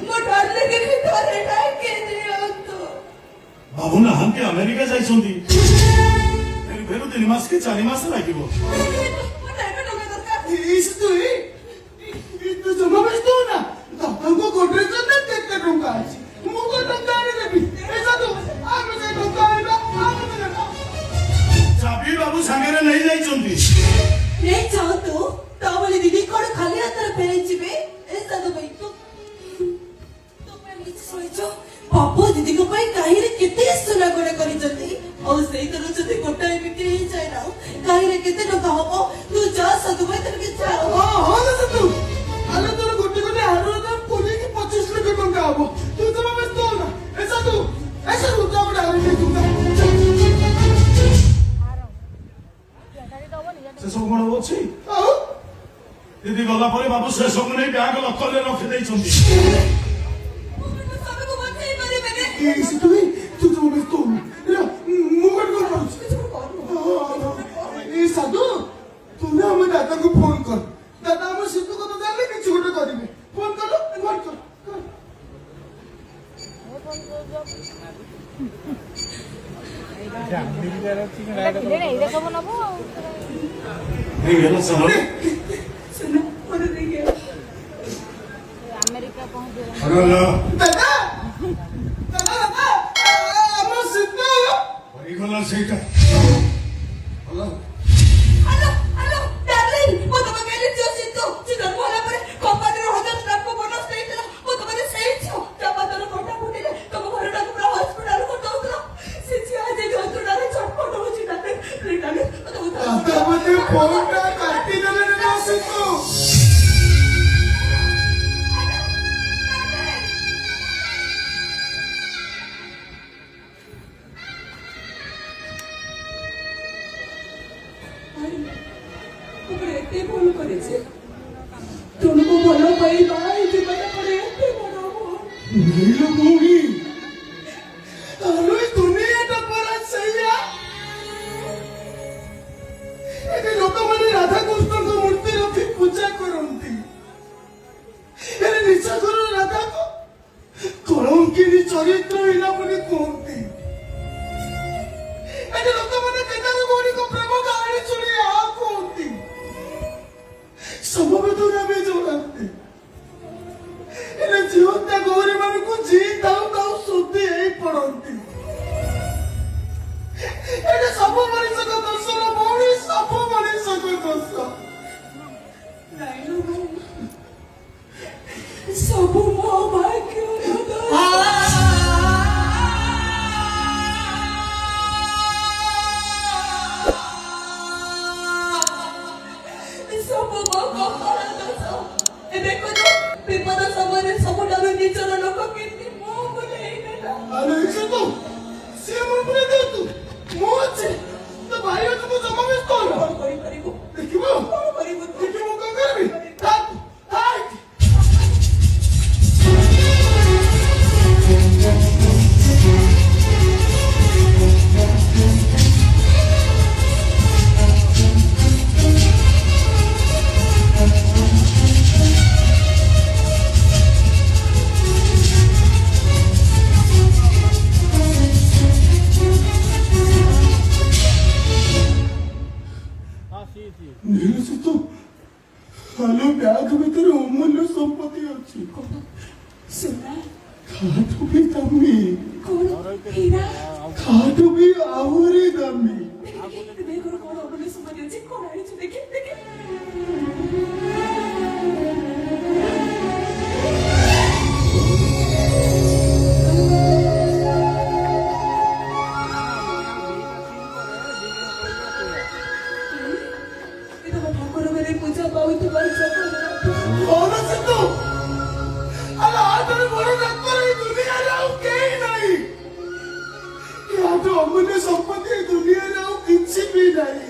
मो डार्लिंग के थोड़े डाके दियो तो बाबू ना हम के अमेरिका जाइछंती फेर फेर 3 मास के 4 मास लागिबो इस तू जमा बसतो ना दादाको गोड्रेज ना केते टंका अछि मु को टंका आनी देबी ऐसा तो आमे से टंका आइबा आमे से चाबी बाबू संगे नहीं जाइछंती नहीं जाओ तो तावली दीदी कोन खाली हाथ रे फेरे जिबे ऐसा तो भाई तो मैं नीचे सोइछो बाबू दीदी को भाई काहे रे केते सुना कोने करी जती और सही तरह से गोटाई बिक्री ही जाय ना काहे रे केते टका हो तू जा सदु भाई तने जा हां ना तू आले तो गोटे गोटे हारो ना पूरी की 25 लाख टंका आबो तू जमा बसतो ना ऐसा तू जाओ डाले दे तू से सब कोन होछि दीदी गला परे बाबू से सब नहीं बैग लकर ले रख देइछंती इस तू जमा बसतो ना मुगट को कर ए साधु तू ना हम दादा को फोन कर दादा हम सिद्धू को तो जाने कि छोटे करिवे फोन कर नहीं गेला सब सुनो और नहीं गया अमेरिका पहुंच गया अरे दादा हम सिद्धू वही गला सेटा हेलो हेलो डार्लिंग वो तो कहले जो सिद्धू चिदर बोला पर कंपनी रो हजार स्टाफ को बोनस देइतला वो तो मैंने सही छो जब तोर कोटा फुटिले तुम घर डाक पूरा हॉस्पिटल को दउतला से जी आज जो तुडा रे छटपट होची डाले दादा मते फोन का काटी देले ना सिद्धू एते भूल करेছে तुमको बोलो भाई भाई जीवन पर एते बड़ा हो नीलो भूमि आलोय दुनिया टा पर सैया एते लोक माने राधा कृष्ण को मूर्ति रखी पूजा करंती एरे निशा करो राधा को कलंकिनी चरित्र हिला बोली कहती एते लोक माने केना गोरी को प्रेम कहानी सुनी आ कहती समवेत नामे जोड़ते जीवता गौरी मान को जी दाऊ सुधी ही पड़ती सब मनीष का दोष मौनी सब मनीष का दोष सब मो भाग्य सब मो कपाल दोष ए देखो तो विपद समय सबुठाରୁ ନିଜର ଲୋକ କେମିତି ମୋ ବୁଲେଇ ନେଲା अरे इसे तो से मुंबई दे तू मोचे तो भाई तुम जमा में तो କଣ କରିପାରିବୁ देखिबो କଣ କରିବୁ ତୁ देखिबो का करबी ताक ताक नील से तो हालो बैग भीतर अमूल्य संपत्ति अच्छी सुना खाटू भी दामी କଣ ହୀରା खाटू भी आहुरी दामी देखो କଣ ଅମୂଲ୍ୟ ସମ୍ପତ୍ତି ଅଛି କଣ ଆଣିଛୁ ଦେଖେ ଦେଖେ ठाकुर घरे पूजा पाउथुबार कौन से तू अरे आज बड़ो डॉक्टर ही दुनिया रे केही नहीं या तो अमूल्य संपत्ति दुनिया रे किछि भी नहीं